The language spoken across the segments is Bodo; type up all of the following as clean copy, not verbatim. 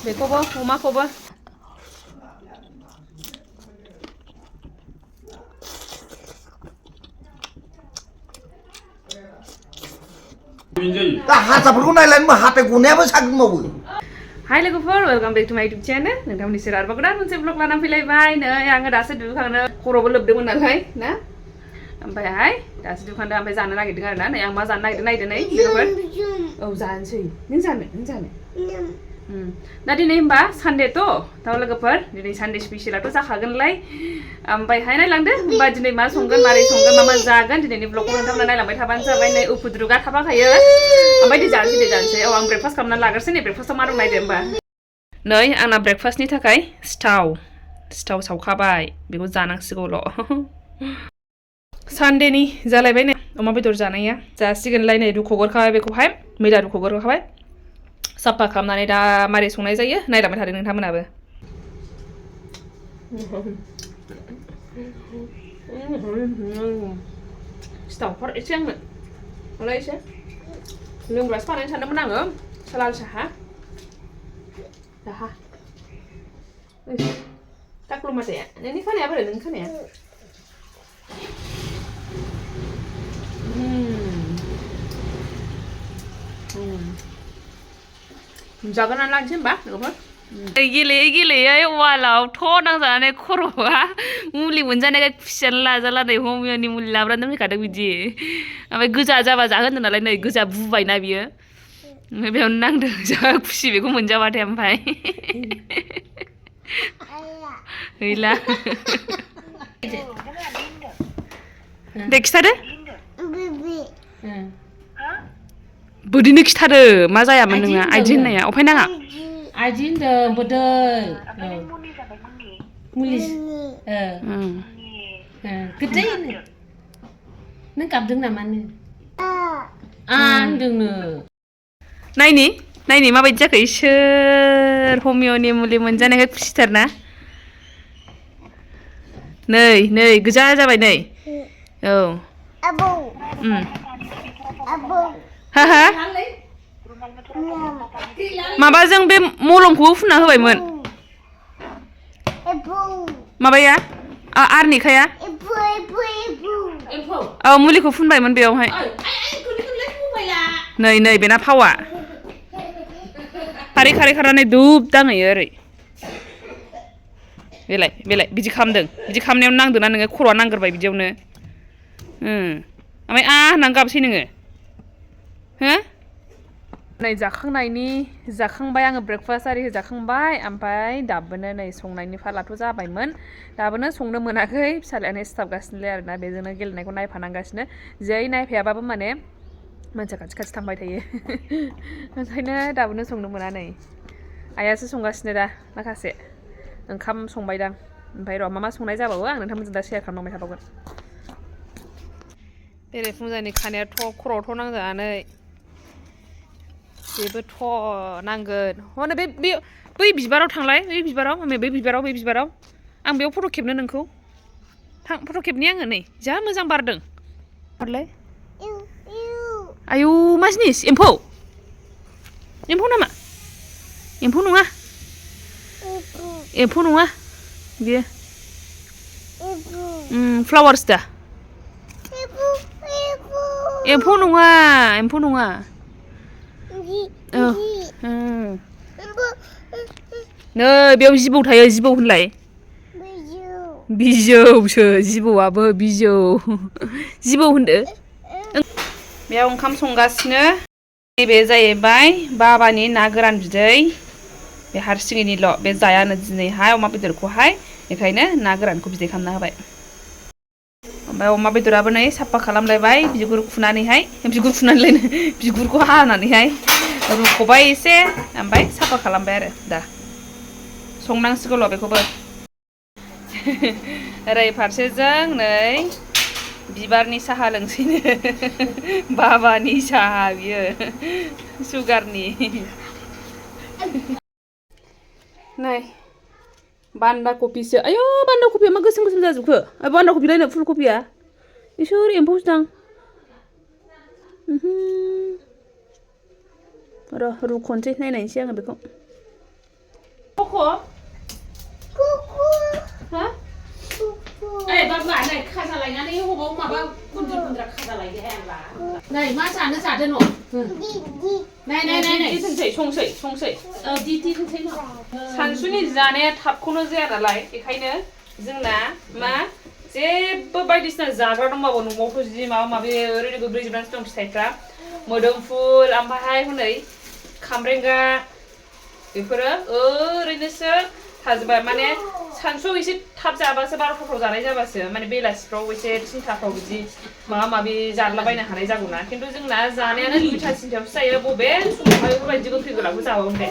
बेखौबो अमाखौबो हाथाफोरखौ नायलाय हाथाय गनायाबो सागोन मावो हाय लोगोफोर वेलकाम बेक टु माय इउटुब चेनेल नोंथांमोननि सेराव आरोबाव गोदान मोनसे ब्लग लानानै फैलायबाय नै आङो दासो दुगैखांनो खर'बो लोबदोंमोन नालाय ना ओमफ्रायहाय दासो दुगैखांदों ओमफ्राय जानो नागिरदों आरोना नै आं मा जानो नागिरदों नायदो नै लोगोफोर औ जानोसै नों जानो दा दिनै होमबा सानडेथ' दा लोगोफोर दिनै सानडे स्पेसियलाथ' जाखागोनलाय ओमफ्रायहाय नायलांदो होमबा दिनै मा संगोन मारै संगोन मा जागोन दिनैनि ब्लगखौ नोंथांमोना नायलांबाय थाबानो जाबाय नै उफुद्रुगा थाफाखायो ओमफ्राय दे जानोसै औ आं ब्रेकफास्ट खालामनानै लाग्रोसै नै ब्रेकफास्टआव मा दं नायदो होमबा नै आंना ब्रेकफास्टनि थाखाय सिथाव सावखाबाय बेखौ जानांसिगौल' सानडेनि जालायबाय नै अमा बेदर जानाया जासिगोनलाय नै रुख'गोरखाबाय बेखौहाय मैदा रुख'गोरखाबाय साफा खालामनानै दा मारै संनाय जायो नायलांबाय थादों नोंथांमोनाबो सिथावफोर एसे आंनो हरलाय एसे लोंग्रासो बानायनो सानदोंमोन आङो लाल साहा दाहा टाक्लुमाजाया नोंनि खानाया बोरै नोंनि खानाया जागोन लानोसै होमबा लोगोफोर गेलेयै गेलेयै वालाव थ' नांजानानै खर'आ मुलि मोनजानायखाय खुसियानो लाजाला नै हमिय'नि मुलि लाब्रानो फैखादों बिदि ओमफ्राय गोजा जाबा जागोन होनदों नालाय नै गोजा बुबायना बियो ओमफ्राय बेयावनो नांदों जा खुसि बेखौ मोनजाबाथाय ओमफ्राय गैला दे खिथादो बोदैनो खिथादो मा जायामोन नोङो आइदि होननाया अफाय नाङा आइदि होनदों बोदै मुलि गोदै नों गाबदों नामा नो होनदोंनो नायनि माबायदि जाखो इसोर हमिय'नि मुलि मोनजानायखाय खुसिथारना नै गोजा जाबाय नै औ हा माबाजों बे मलमखौबो फुनना होबायमोन माबाया आरनिखाया औ मुलिखौ फुनबायमोन बेयावहाय नै बेना फावा खारै खारनानै दुब दाङैयो ओरै बेलाय बिदि खालामदों बिदि खालामनायावनो नांदोंना नोङो खर'आ नांगोरबाय बिदियावनो ओमफ्राय होननानै गाबसै नोङो हो नै जाखांबाय आङो ब्रेकफास्ट आरि जाखांबाय ओमफ्राय दाबोनो नै संनायनि फालाथ' जाबायमोन दाबोनो संनो मोनाखै फिसालायानो सिथाबगासिनोलाय आरोना बेजोंनो गेलेनायखौ नायफानांगासिनो जै नायफायाबाबो माने मानसिया खाथि थांबाय थायो ओंखायनो दाबोनो संनो मोना नै आइयासो संगासिनो दा माखासे ओंखाम संबायदां ओमफ्राय र' मा संनाय जाबावो आं नोंथांमोनजों दा शेयार खालामलांबाय थाबावगोन बेरे फुंजानि खानायाथ' खर'आवथ' नांजानानै बेबो थ' नांगोन हनै बै बिबाराव थांलाय बै बिबाराव आं बेयाव फट' खेबनो नोंखौ फट' खेबनि आङो नै जा मोजां बारदों हरलाय आयौ मा जिनिस एम्फौ नामा एम्फौ नङा बियो फ्लावार्स दा एम्फौ नङा नै बेयाव जिबौ थायो जिबौ होनलाय बिजौसो जिबौआबो बिजौ जिबौ होनदो बेयाव ओंखाम संगासिनो नैबे जाहैबाय बाबानि ना गोरान बिदै बे हारसिङैनिल' बे जायानो दिनैहाय अमा बेदरखौहाय बेखायनो ना गोरानखौ बिदै खालामना होबाय ओमफ्राय अमा बेदराबो नै साफा खालामलायबाय बिगुरखौ हानानैहाय रुख'बाय एसे ओमफ्राय साफा खालामबाय आरो दा संनांसिगौल' बेखौबो ओरै फारसेजों नै बिबारनि साहा लोंसैनो बाबानि साहा बियो सुगारनि नै बान्दा कफिसो आयौ बान्दा कफिया मा गोसोम जाजोबखो बान्दा कफि लायनो फुल कफिया इसोर एम्फौसो दां र' रुख'नोसै नायनायसै आङो बेखौ Koko? Hah? Bapak này khasa lại ngay đi hôm bố mà ba quân ra khasa lại cái hàng lá. Này má xả nó xả trên nổ. này. संसै संसै Đi không thấy nổ. सानसुनि जानाया थाबखौनो जाया नालाय बेखायनो जोंना मा जेबो बायदिसिना जाग्रा दंबाबो न'आवथ' जि माबा माबि ओरैनो गोग्लैजोबनानैसो दं फिथाइफ्रा मोदोमफुल ओमफ्रायहाय हनै खामब्रेंगा बेफोरो ओरैनोसो थाजोबबाय माने सानसुआव एसे थाब जाबासो 12टाफ्राव जानाय जाबासो माने बेलासिफ्राव एसे 3टाफ्राव बिदि माबा माबि जालाबायनो हानाय जागौना खिन्थु जोंना जानायानो 2टा 3टायावसो जायो बबे समावहाय बेफोरबायदि गोखै गोलाखौ जाबावगोन दे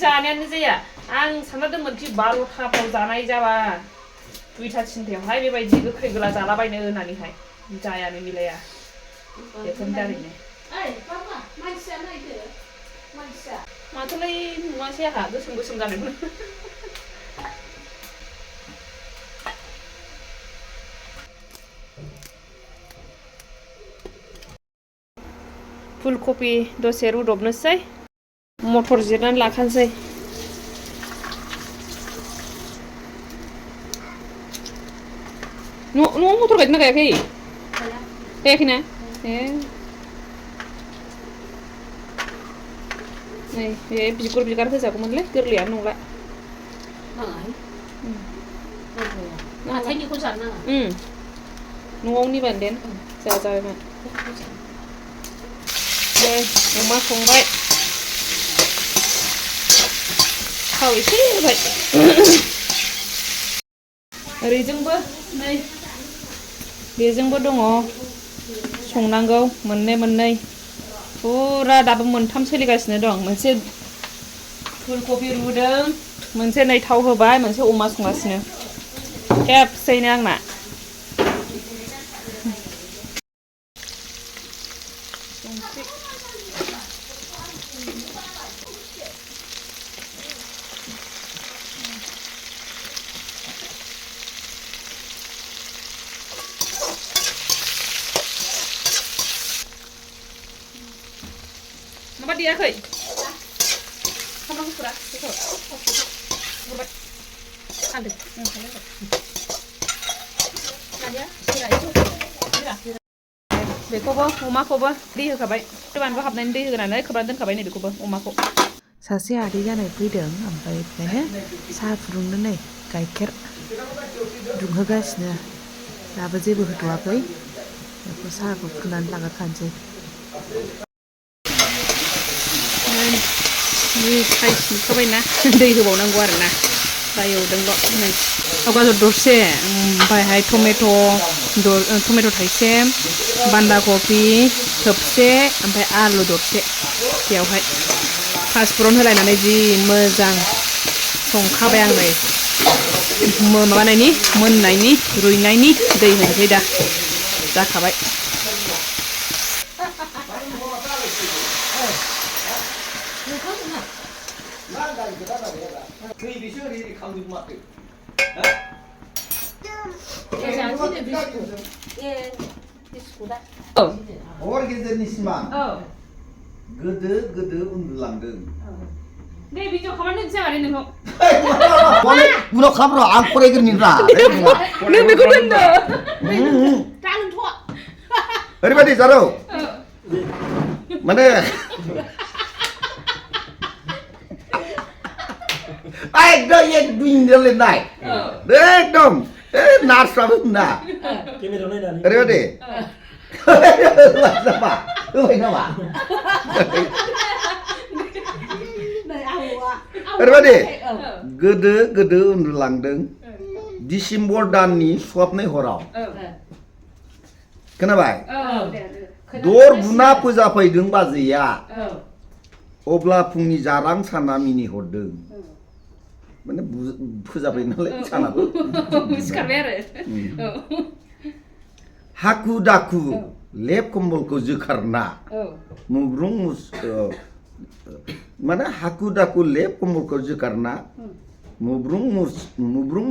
जानायानो जाया आं सानना दंमोन कि 12टाफ्राव जानाय जाबा 2टा 3टायावहाय बेबायदि गोखै गोला जालाबायनो होननानैहाय जायानो मिलाया बेफोरनि दारैनो माथोलाय नुवासै आंहा गोसोम गोसोम जानायखौनो फुलकबि दसे रुदबनोसै मटर जिरनानै लाखानोसै न'आव मटर गायदोंना गायाखै गायाखैना नै बे बिगुर बिगार होजागौमोनलै गोरलैयानो नंला हाथायनिखौ जानो नाङा न'आवनि बान्देन जाजाबायमोन दे अमा संबाय थाव एसे होबाय ओरैजोंबो नै बेजोंबो दङ संनांगौ मोननै फुरा दाबो मोनथाम सोलिगासिनो दं मोनसे फुलकबि रुदों मोनसे नै थाव होबाय मोनसे अमा संगासिनो खेबसेयैनो आंना माबा देयाखै सामब्राम गुफुरा हरबाय हालदै बेखौबो अमाखौबो दै होखाबाय बानलु हाबनायनि दै होनानै खोबनानै दोनखाबाय नै बेखौबो अमाखौ सासे आदै जानाय फैदों ओमफ्राय बेखायनो साहा फुदुंनो नै गाइखेर दुंहोगासिनो दाबो जेबो होथ'वाखै बेखौ साहाखौ फुदुंनानै लाग्रोखानोसै साइज नुखाबायना दै होबावनांगौ आरोना दा एवदोंल' नै गाजर दरसे ओमफ्रायहाय टमेट' थाइसे बान्दा कबि थोबसे ओमफ्राय आलु दरसे बेयावहाय पासफुरन होलायनानै जि मोजां संखाबाय आं नै माबानायनि मोननायनि रुइनायनि दै होनोसै दा जाखाबाय हर गेजेरनि सिमां गोदो उन्दुलांदों दे भिडिअ खालामनानै जाबाय नोंखौ उनाव खालाम र' आं फरायग्रोनिब्रा नों बेखौ दोनदो ओरैबायदि जारौ माने एकदम एक दुइ लिरनाय एकदम नार्सफ्राबो होना ओरैबायदि होबाय नामा ओरैबायदि गोदो उन्दुलांदों डिसेम्बर दाननि सुहाबनाय हराव खोनाबाय दर बुना फोजाफैदों बाजैया अब्ला फुंनि जारां साना मिनिहरदों माने फोजाफैदों नालाय सानाबो सिखारबाय आरो हाखु दाखु लेप कम्बलखौ जोखारना मुब्रुं माने हाखु दाखु लेप कम्बलखौ जोखारना मुब्रुं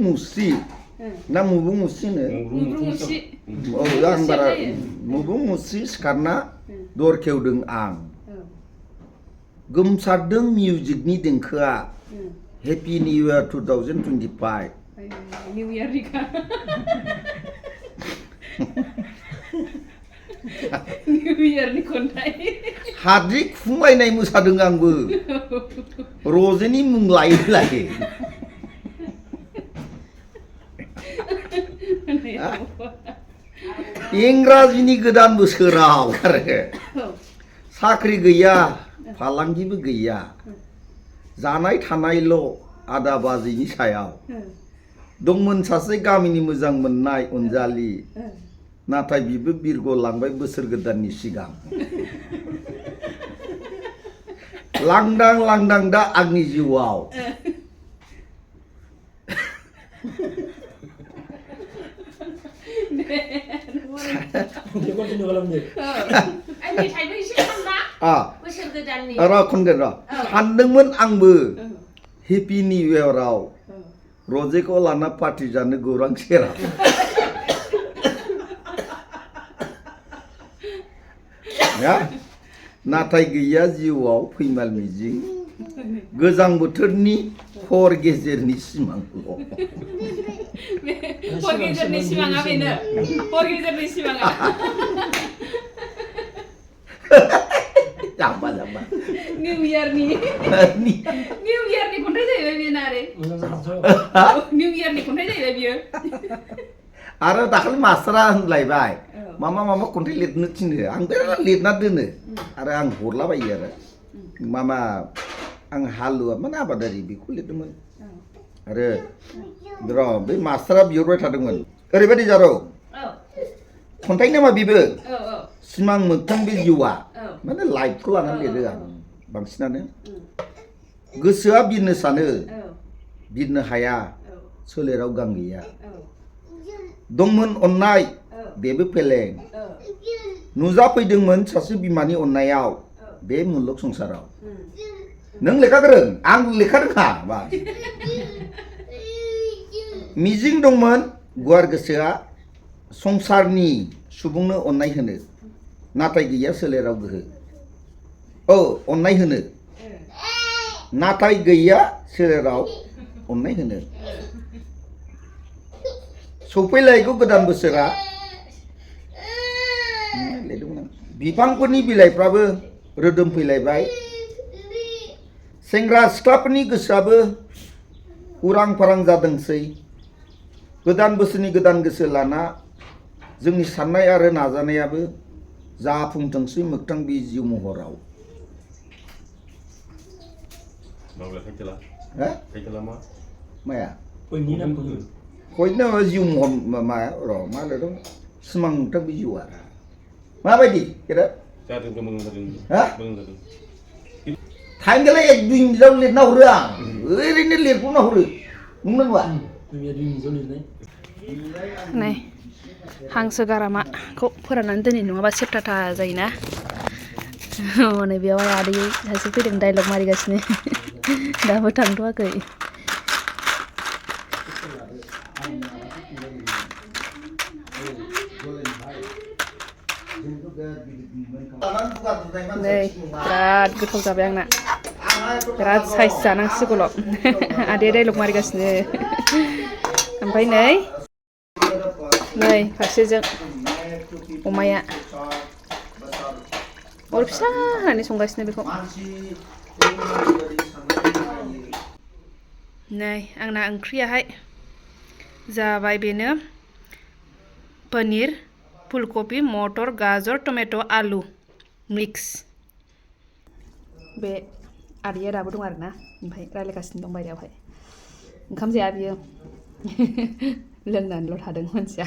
मुस्रि ना मुब्रुं मुस्रिनो आं बारा मुब्रुं मुस्रि सिखारना दर खेवदों आं गोमसारदों मिउजिकनि देंखोआ Happy New Year 2025 New Year nih kan New Year nih khonthai Hadik funglaयनाय मोसादों आंबो रजेनि मुं लायै इंराजिनि गोदान बोसोराव आरो साख्रि गैया फालांगिबो गैया जानाय थानायल' आदा बाजिनि सायाव दंमोन सासे गामिनि मोजां मोननाय अनजालि नाथाय बिबो बिरगलांबाय बोसोर गोदाननि सिगां लांदां लांदां दा आंनि जिउआव सानदोंमोन आंबो हेपि निउ इयाराव रजेखौ लाना पार्टि जानो गौरां सेराव नाथाय गैया जिउआव फैमाल मिजिं गोजां बोथोरनि हर गेजेरनि सिमांल' hor gejerni simang bener hor gejerni simang जाम्बा New Year nih New Year nih khonthai जाहैबाय बियो ना रे New Year nih khonthai जाहैबाय बियो आरो दाखालि मास्टारा होनलायबाय मामा खन्थाइ लिरनो थिनो आं बिराद लिरना दोनो आरो आं हरलाबायो आरो मामा आं हालुवा माने आबादारि बेखौ लिरदोंमोन आरो र' बे मास्टारा बिहरबाय थादोंमोन ओरैबायदि जारौ खन्थाइ नामा बेबो सिमां मोगथां बे जिउआ माने लाइफखौ लानानै लिरो आं बांसिनानो गोसोआ बिरनो सानो बिरनो हाया सोलेराव गां गैया दंमोन अननाय बेबो फेलें नुजाफैदोंमोन सासे बिमानि अननायाव बे मुलुग संसाराव नों लेखा गोरों आं लेखा रोङा बा मिजिं दंमोन गुवार गोसोआ संसारनि सुबुंनो अननाय होनो नाथाय गैया सोलेराव गोहो औ अननाय होनो नाथाय गैया सोलेराव अननाय होनो सफैलायगौ गोदान बोसोरा बिफांफोरनि बिलाइफ्राबो रोदोमफैलायबाय सेंग्रा सिख्लाफोरनि गोसोआबो उरां फारां जादोंसै गोदान बोसोरनि गोदान गोसो लाना जोंनि साननाय आरो नाजानायाबो जाफुंथोंसै मोगथां बे जिउ महराव माया बयनो जिउ महर माया र' मा लिरदों सिमां मोगथां बे जिउआ माबायदि केरा थांगोलाय एक दुइ मिनिटाव लिरना हरो आं ओरैनो लिरख'ना हरो नंगौ नै हांसो गारामाखौ फोराननानै दोनै नङाबा सेप्टाटा जायोना नै बेयावहाय आदैयै सासे फैदों डायलग मारिगासिनो दाबो थांथ'वाखै नै बिराद गोथाव जाबाय आंना बिराद साइज जानांसिगौल' आदैया डायलग मारिगासिनो ओमफ्राय नै फारसेजों अमाया अर फिसा होनानै संगासिनो बेखौ नै आंना ओंख्रियाहाय जाबाय बेनो पनिर फुलकबि मटर गाजर टमेट' आलु मिक्स बे आदैया दाबो दं आरोना ओमफ्राय रायलायगासिनो दं बायरायावहाय ओंखाम जाया बियो लोंनानैल' थादों मानसिया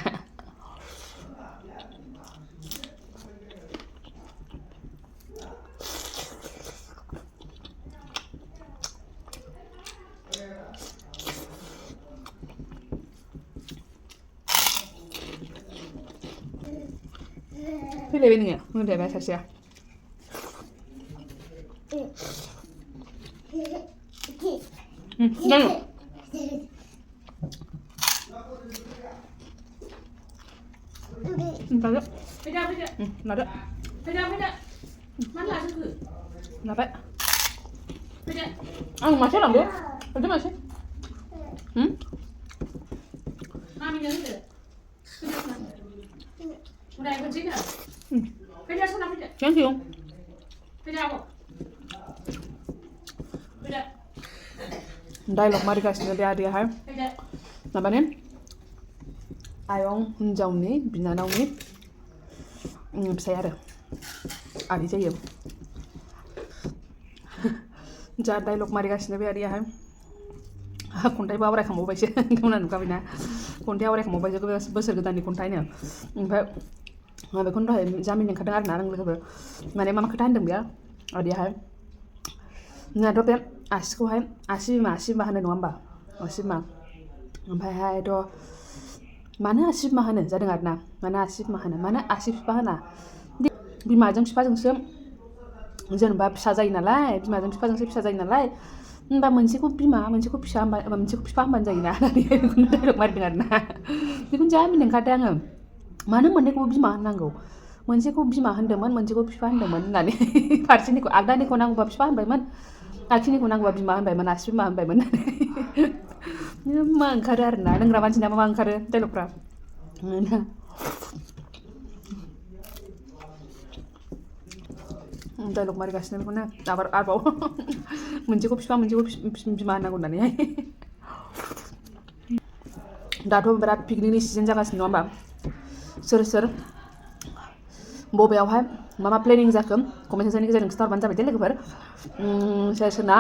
फैलायबाय नोङो मोनलायबाय सासेया Nada. Nada. Ăn mà chết làm được. 어디 맛이? 응? 마음이 여는데. 우리 아이고 지금. 그냥 손 아프지? 괜찮지요? 그냥 하고. 그냥. 다이럭 말이 가시는 데 아디하य 그냥. माबानो आयं हिन्जावनि बिनानावनि फिसाय आरो आदै जायो जा डाइलग मारिगासिनो बे आदैयाहाय खन्थाइबो आवरायखांबावबायसो गावना नुखाबायना खन्थाइ आवरायखांबावबायसो बोसोर गोदाननि खन्थाइनो ओमफ्राय बेखौनो दहाय जामिन ओंखारदों आरोना आं लोगोफोर माने मा खोथा होनदों बेयो आदैयाहाय जोंहाथ' बे आसिखौहाय आसि बिमा होनो नङा होमबा आसि बिमा ओमफ्रायहायथ' मानो आसि बिमा होनो जादों आरोना मानो आसि बिमा होनो मानो आसि बिफा होना बिमाजों बिफाजोंसो जेनेबा फिसा जायो नालाय बिमाजों बिफाजोंसो फिसा जायो नालाय होनबा मोनसेखौ बिमा मोनसेखौ फिसा होनबा मोनसेखौ बिफा होनबानो जायोना बेखौनो डाइलग मारिदों आरोना बेखौनो जा मिनिनो ओंखारदों आङो मानो मोननैखौबो बिमा होननांगौ मोनसेखौ बिमा होनदोंमोन मोनसेखौ बिफा होनदोंमोन होननानै फारसेनिखौ आगदानिखौ नांगौबा बिफा होनबायमोन आखिनिखौ नांगौबा बिमा होनबायमोन आसि बिमा होनबायमोन होननानै मा ओंखारो आरोना लोंग्रा मानसिना मा ओंखारो डाइलगफ्रा डाइलग मारिगासिनो बेखौनो आरोबाव मोनसेखौ बिफा मोनसेखौ बिमा होननांगौ होननानैहाय दाथ' बिराद पिकनिकनि सिजन जागासिनो नङा होमबा सोर बबेयावहाय मा प्लेनिं जाखो कमेन्ट सेक्सननि गेजेरजों खिन्थाहरबानो जाबाय दे लोगोफोर सोरना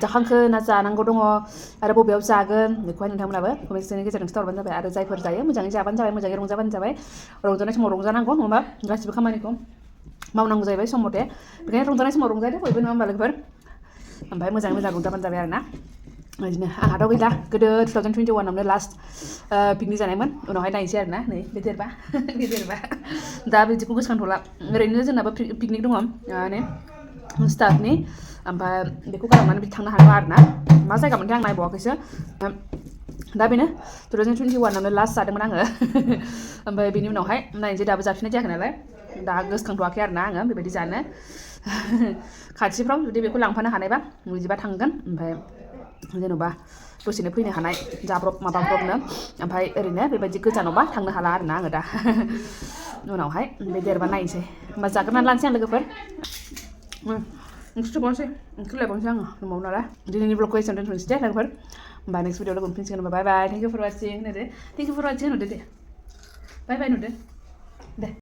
जाखांखो ना जानांगौ दङ आरो बबेयाव जागोन बेखौहाय नोंथांमोनाबो कमेन्ट सेक्सननि गेजेरजों खिन्थाहरबानो जाबाय आरो जायफोर जायो मोजाङै जाबानो जाबाय मोजाङै रंजाबानो जाबाय रंजानाय समाव रंजानांगौ नङाबा गासिबो खामानिखौ मावनांगौ जाहैबाय सम मथे बेखायनो रंजानाय समाव रंजादो बयबो नङा होमबा लोगोफोर ओमफ्राय मोजाङै मोजां रंजाबानो जाबाय आरोना बिदिनो आंहाथ' गैला गोदो 2021आवनो लास्ट पिकनिक जानायमोन उनावहाय नायनोसै आरोना नै बे देरबा दा बिदिखौ गोसोखांथ'ला ओरैनो जोंनाबो पिकनिक दङ माने स्टाफनि ओमफ्राय बेखौ गालांनानै बिदि थांनो हागौ आरोना मा जायगा मोनथाय आं नायबावाखैसो दा बेनो 2021आवनो लास्ट जादोंमोन आङो ओमफ्राय बेनि उनावहाय नायनोसै दाबो जाफिननाय जायाखै नालाय दा गोसोखांथ'वाखै आरोना आङो बेबायदि जानो खाथिफ्राव जुदि बेखौ लांफानो हानायबा बिदिबा थांगोन ओमफ्राय जेन'बा दसेनो फैनो हानाय जाब्रब माबाब्रबनो ओमफ्राय ओरैनो बेबायदि गोजानावबा थांनो हाला आरोना आङो दा उनावहाय बे देरबा नायनोसै होमबा जाग्रोनानै लानोसै आं लोगोफोर ओंख्रि संबावनोसै ओंख्रि लायबावनोसै आङो दंबावो नालाय दिनैनि ब्लगखौ एसेयावनो दोनथ'नोसै दे लोगोफोर होमबा नेक्स्ट भिडिअ लोगो मोनफिनसिगोन होमबा bye bye thank you for watching होनदो थेंक इउ फर वाचिं होनहरदो दे बाय बाय होनहरदो दे